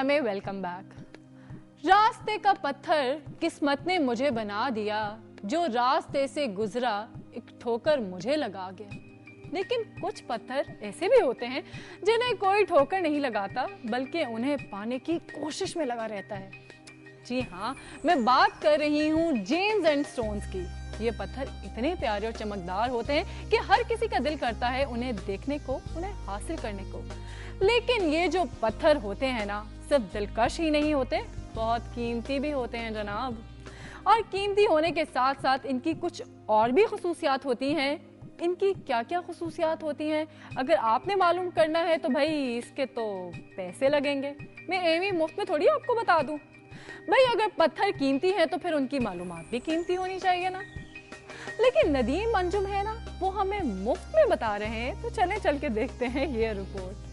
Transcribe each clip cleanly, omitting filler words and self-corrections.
दुनिया में welcome back. रास्ते का पत्थर किस्मत ने मुझे बना दिया, जो रास्ते से गुजरा एक ठोकर मुझे लगा गया। लेकिन कुछ पत्थर ऐसे भी होते हैं जिन्हें कोई ठोकर नहीं लगाता, बल्कि उन्हें पाने की कोशिश में लगा रहता है। जी हाँ, मैं बात कर रही हूँ जेम्स एंड स्टोन्स की। ये पत्थर इतने प्यारे और चमकदार होते हैं कि हर किसी का दिल करता है उन्हें देखने को, उन्हें हासिल करने को। लेकिन ये जो पत्थर होते हैं ना, सिर्फ दिलकश ही नहीं होते, बहुत कीमती भी होते हैं जनाब। और कीमती होने के साथ साथ इनकी कुछ और भी खुसूसियात होती हैं। इनकी क्या क्या खुसूसियात होती हैं, अगर आपने मालूम करना है तो भाई इसके तो पैसे लगेंगे। मैं एवी मुफ्त में थोड़ी आपको बता दूं। भाई अगर पत्थर कीमती है तो फिर उनकी मालूमात भी कीमती होनी चाहिए ना। लेकिन नदीम अंजुम है ना, वो हमें मुफ्त में बता रहे हैं, तो चलें चल के देखते हैं ये रिपोर्ट।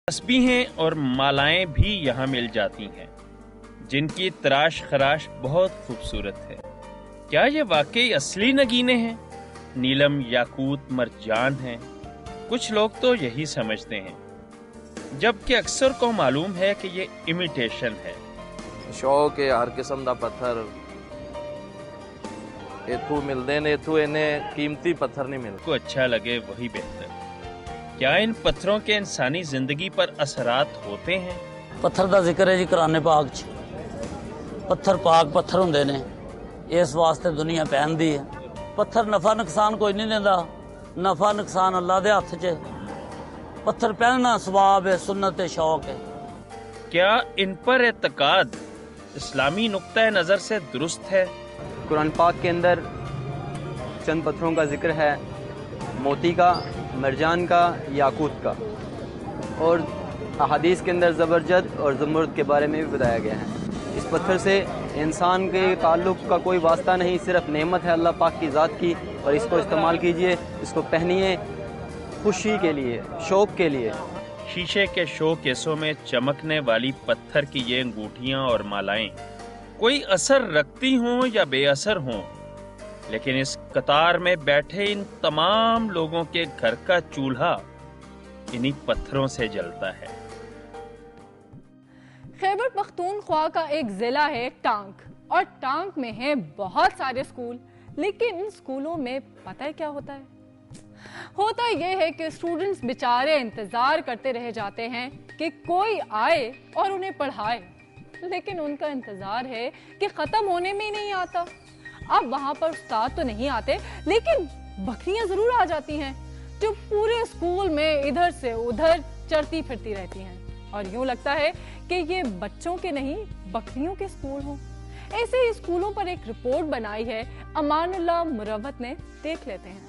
तस्बीहें और मालाएं भी यहाँ मिल जाती हैं, जिनकी तराश खराश बहुत खूबसूरत है। क्या ये वाकई असली नगीने हैं, नीलम, याकूत, मरजान हैं? कुछ लोग तो यही समझते हैं, जबकि अक्सर को मालूम है कि ये इमिटेशन है। शौक है हर किस्म का पत्थर इथू मिलते ने, इथू इन्हें कीमती पत्थर नहीं मिलते। को अच्छा लगे वही बेहतर। क्या इन पत्थरों के इंसानी जिंदगी पर असरात होते हैं? पत्थर का जिक्र है जी कुरान पाक च। पत्थर पाक पत्थर हुंदे ने, इस वास्ते दुनिया पहनदी है। पत्थर नफा नुकसान कोई नहीं देता, नफा नुकसान अल्लाह दे हथ च। पत्थर पहनना सवाब है, सुन्नत है, शौक है। क्या इन पर एतकाद इस्लामी नुक्ता नजर से दुरुस्त है? कुरान पाक के अंदर चंद पत्थरों का जिक्र है, मोती का, मरजान का, याकूत का, और अहादीस के अंदर ज़बरजद और ज़मुर्द के बारे में भी बताया गया है। इस पत्थर से इंसान के ताल्लुक़ का कोई वास्ता नहीं, सिर्फ नेमत है अल्लाह पाक की ज़ात की, और इसको इस्तेमाल कीजिए, इसको पहनिए खुशी के लिए, शौक़ के लिए। शीशे के शो केसों में चमकने वाली पत्थर की ये अंगूठियां और मालाएं कोई असर रखती हों या बेअसर हों, लेकिन इस कतार में बैठे इन तमाम लोगों के घर का चूल्हा इन्हीं पत्थरों से जलता है। खैबर पख्तूनख्वा का एक जिला है टांक, और टांक में है बहुत सारे स्कूल। लेकिन इन स्कूलों में पता है क्या होता है? होता यह है कि स्टूडेंट्स बेचारे इंतजार करते रह जाते हैं कि कोई आए और उन्हें पढ़ाए, लेकिन उनका इंतजार है कि खत्म होने में ही नहीं आता। अब वहां पर उस्ताद तो नहीं आते, लेकिन बकरियां जरूर आ जाती हैं, जो पूरे स्कूल में इधर से उधर चरती फिरती रहती हैं, और यूं लगता है कि ये बच्चों के नहीं बकरियों के स्कूल हों। ऐसे ही स्कूलों पर एक रिपोर्ट बनाई है अमानुल्लाह मुरवत ने, देख लेते हैं।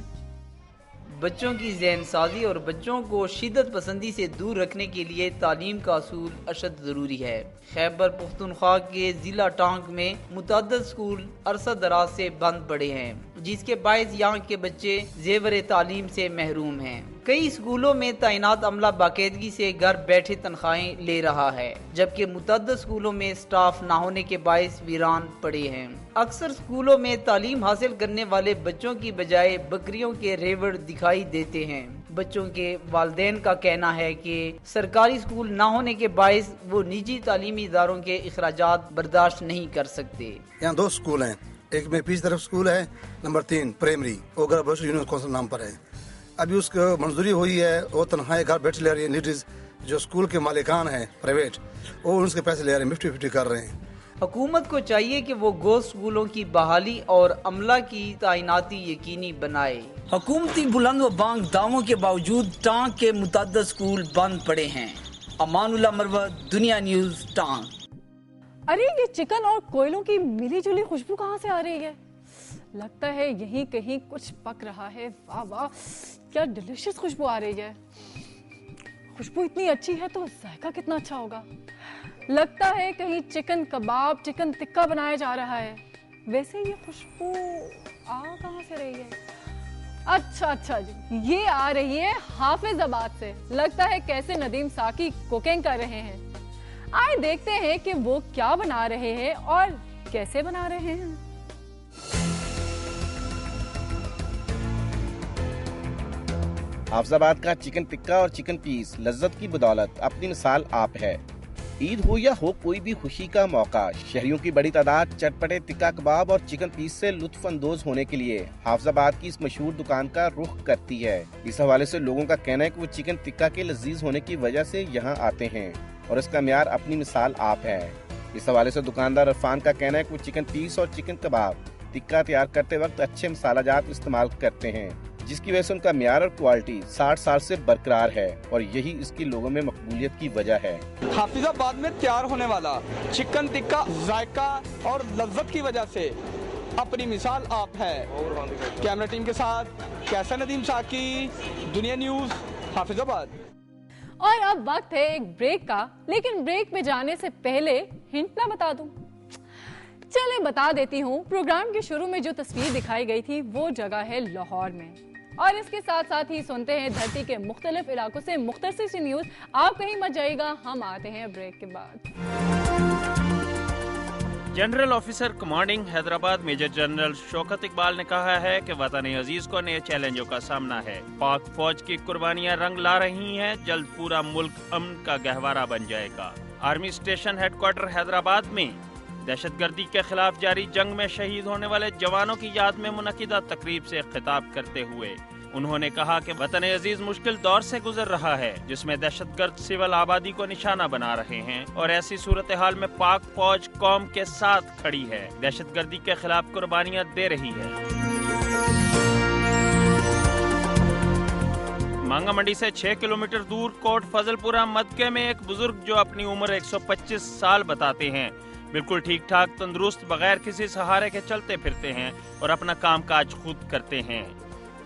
बच्चों की ज़हन साजी और बच्चों को शिद्दत पसंदी से दूर रखने के लिए तालीम का असूल अशद ज़रूरी है। खैबर पख्तूनख्वा के ज़िला टांक में मुतअद्दिद स्कूल अरसा दराज से बंद पड़े हैं, जिसके बायस यहाँ के बच्चे ज़ेवर तालीम से महरूम हैं। कई स्कूलों में तैनात अमला बाकायदगी से घर बैठे तनख्वाहें ले रहा है, जबकि मुतअद्दिद स्कूलों में स्टाफ ना होने के बायस वीरान पड़े हैं। अक्सर स्कूलों में तालीम हासिल करने वाले बच्चों की बजाय बकरियों के रेवड़ दिखाई देते हैं। बच्चों के वालिदैन का कहना है कि सरकारी स्कूल ना होने के बायस वो निजी तालीमी इदारों के अखराजात बर्दाश्त नहीं कर सकते। यहाँ 2 स्कूल हैं, एक में पीछे तरफ स्कूल है, नंबर 3 प्राइमरी ओगर बस यूनियन काउंसिल नाम पर है। अभी उसको मंजूरी हुई है, वो तनख्वाहें घर बैठ ले रही है। लेडीज जो स्कूल के मालिकान हैं प्राइवेट, वो उनके पैसे ले रहे हैं, 50-50 कर रहे हैं। हुकूमत को चाहिए कि वो गो स्कूलों की बहाली और अमला की तैनाती यकीनी बनाए। हुकूमती बुलंद व बांग दावों के बावजूद टांग के मुतअद्दिद स्कूल बंद पड़े हैं। अमानुल्लाह मरवत, दुनिया न्यूज, टांग। अरे ये चिकन और कोयलों की मिली जुली खुशबू कहाँ से आ रही है? लगता है यहीं कहीं कुछ पक रहा है। वाह वाह, क्या डिलीशियस खुशबू आ रही है। खुशबू इतनी अच्छी है तो जायका कितना अच्छा होगा। लगता है कहीं चिकन कबाब, चिकन टिक्का बनाया जा रहा है। वैसे ये खुशबू आ कहाँ से रही है? अच्छा जी, ये आ रही है हाफिजाबाद से। लगता है कैसे नदीम साकी कुकिंग कर रहे हैं। आइए देखते हैं कि वो क्या बना रहे हैं और कैसे बना रहे हैं। हाफिजाबाद का चिकन टिक्का और चिकन पीस लज्जत की बदौलत अपनी मिसाल आप है। ईद हो या हो कोई भी खुशी का मौका, शहरियों की बड़ी तादाद चटपटे टिक्का कबाब और चिकन पीस से लुत्फ अंदोज होने के लिए हाफिजाबाद की इस मशहूर दुकान का रुख करती है। इस हवाले से लोगों का कहना है कि वो चिकन टिक्का के लजीज होने की वजह से यहाँ आते हैं और इसका म्यार अपनी मिसाल आप है। इस हवाले से दुकानदार इरफान का कहना है कि वो चिकन पीस और चिकन कबाब टिक्का तैयार करते वक्त अच्छे मसाला जात इस्तेमाल करते हैं, जिसकी वजह से उनका म्यार और क्वालिटी 60 साल से बरकरार है और यही इसकी लोगों में मकबूलियत की वजह है। हाफिजाबाद में तैयार होने वाला चिकन टिक्का जायका और लज्जत की वजह से अपनी मिसाल आप है। कैमरा टीम के साथ कैसा नदीम साकी, दुनिया न्यूज, हाफिजाबाद। और अब वक्त है एक ब्रेक का, लेकिन ब्रेक में जाने से पहले हिंट ना बता दूं। चले बता देती हूँ, प्रोग्राम के शुरू में जो तस्वीर दिखाई गई थी वो जगह है लाहौर में। और इसके साथ साथ ही सुनते हैं धरती के मुख्तलिफ इलाकों से मुख्तसर सी न्यूज। आप कहीं मत जाइएगा, हम आते हैं ब्रेक के बाद। General officer commanding Hyderabad major general Shaukat Iqbal ने कहा है कि वतन अजीज को नए चैलेंजों का सामना है। पाक फौज की कुर्बानियां रंग ला रही हैं, जल्द पूरा मुल्क अमन का गहवारा बन जाएगा। आर्मी स्टेशन हेडक्वार्टर हैदराबाद में दहशतगर्दी के खिलाफ जारी जंग में शहीद होने वाले जवानों की याद में मुनक्किदा तकरीब से खिताब करते हुए उन्होंने कहा कि वतन अजीज मुश्किल दौर से गुजर रहा है, जिसमें दहशतगर्द सिविल आबादी को निशाना बना रहे हैं और ऐसी सूरत हाल में पाक फौज कौम के साथ खड़ी है, दहशतगर्दी के खिलाफ कुर्बानियां दे रही है। मांगा मंडी से 6 किलोमीटर दूर कोट फजलपुरा मदके में एक बुजुर्ग जो अपनी उम्र 125 साल बताते हैं, बिल्कुल ठीक ठाक तंदुरुस्त बगैर किसी सहारे के चलते फिरते हैं और अपना काम काज खुद करते हैं।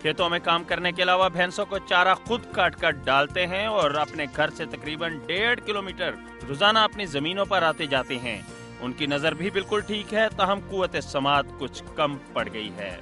खेतों में काम करने के अलावा भैंसों को चारा खुद काट कर डालते हैं और अपने घर से तकरीबन 1.5 किलोमीटर रोजाना अपनी जमीनों पर आते जाते हैं। उनकी नजर भी बिल्कुल ठीक है, ताहम कुव्वत समात कुछ कम पड़ गई है।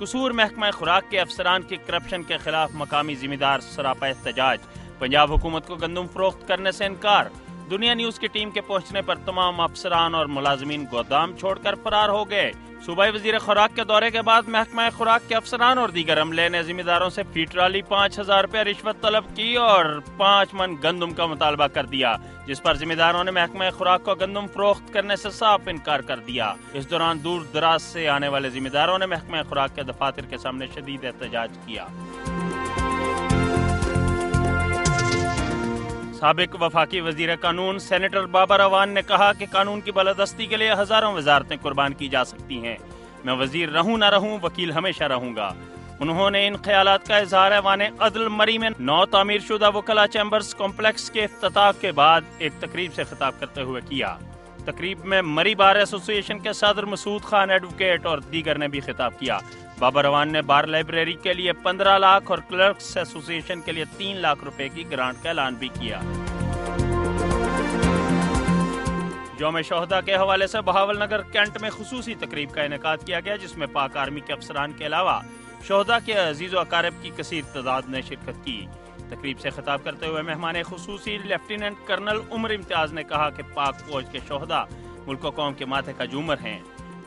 कसूर महकमा खुराक के अफसरान की करप्शन के खिलाफ मकामी जिम्मेदार सरापा एहतजाज। पंजाब हुकूमत को गंदम फरोख्त करने से इनकार। दुनिया न्यूज की टीम के पहुंचने पर तमाम अफसरान और मुलाजमीन गोदाम छोड़कर फरार हो गए। सूबाई वजीर खुराक के दौरे के बाद महकमा खुराक के अफसरान और दीगर अमले ने जिम्मेदारों से फी ट्राली 5000 रुपया रिश्वत तलब की और 5 मन गंदम का मुतालबा कर दिया, जिस पर जिम्मेदारों ने महकमा खुराक को गंदम फरोख्त करने से साफ इनकार कर दिया। इस दौरान दूर दराज से आने वाले जिम्मेदारों ने महकमा खुराक के दफातर के सामने शदीद एहतजाज किया। साबिक वफाकी वजीर कानून सेनेटर बाबर अवान ने कहा कि कानून की बालादस्ती के लिए हजारों वजारतें कुर्बान की जा सकती हैं। मैं वजीर रहूं न रहूं, वकील हमेशा रहूंगा। उन्होंने इन ख्यालात का इजहार ऐवान अदल मरी में 9 तामीर शुदा वकला चैम्बर्स कॉम्प्लेक्स के इफ्तिताह के बाद एक तकरीब से खिताब करते हुए किया। तकरीब में मरी बार एसोसिएशन के सदर मसूद खान एडवोकेट और दीगर ने भी खिताब किया। बाबर अवान ने बार लाइब्रेरी के लिए 15 लाख और क्लर्क्स एसोसिएशन के लिए 3 लाख रुपए की ग्रांट का ऐलान भी किया। यौम शोहदा के हवाले से बहावलनगर कैंट में खुसूसी तकरीब का इनेकाद किया गया, जिसमें पाक आर्मी के अफसरान के अलावा शोहदा के अजीज व अकारिब की कसीर तादाद ने शिरकत की। तकरीब से खिताब करते हुए मेहमान खुसूसी लेफ्टिनेंट कर्नल उमर इम्तियाज ने कहा कि पाक फौज के शोहदा मुल्क कौम के माथे का जूमर हैं।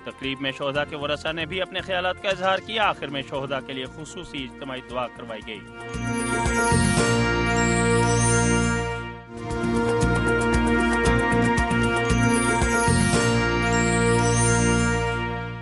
तकरीब में शोहदा के वरसा ने भी अपने ख्यालात का इजहार किया। आखिर में शोहदा के लिए खुसूसी इज्तिमाई दुआ करवाई गई।